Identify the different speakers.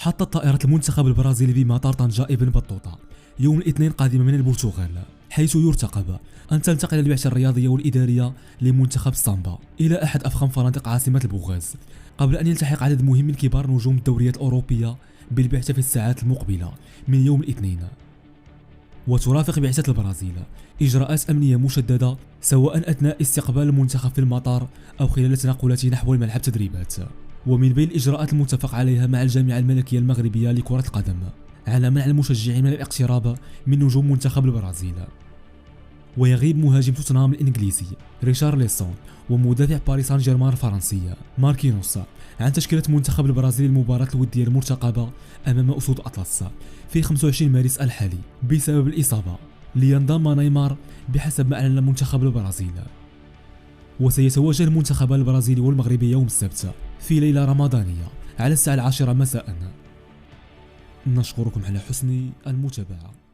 Speaker 1: حطت طائرة المنتخب البرازيلي بمطار طنجة ابن بطوطة يوم الاثنين قادمة من البرتغال، حيث يرتقب أن تنتقل البعثة الرياضية والإدارية لمنتخب سامبا إلى أحد أفخم فنادق عاصمة البوغاز، قبل أن يلتحق عدد مهم من كبار نجوم الدوريات الأوروبية بالبعثة في الساعات المقبلة من يوم الاثنين. وترافق بعثة البرازيل إجراءات أمنية مشددة سواء أثناء استقبال المنتخب في المطار أو خلال تنقلاته نحو الملعب تدريبات. ومن بين الإجراءات المتفق عليها مع الجامعة الملكية المغربية لكرة القدم على منع المشجعين من الاقتراب من نجوم منتخب البرازيل. ويغيب مهاجم توتنهام الإنجليزي ريشارليسون ومدافع باريس سان جيرمان الفرنسي ماركينوس عن تشكيلة منتخب البرازيل المباراة الودية المرتقبة أمام أسود أطلس في 25 مارس الحالي بسبب الإصابة، لينضم نيمار بحسب ما أعلن منتخب البرازيل. وسيتواجه المنتخبان البرازيلي والمغربي يوم السبت في ليلة رمضانية على الساعة 10 مساء. نشكركم على حسن المتابعة.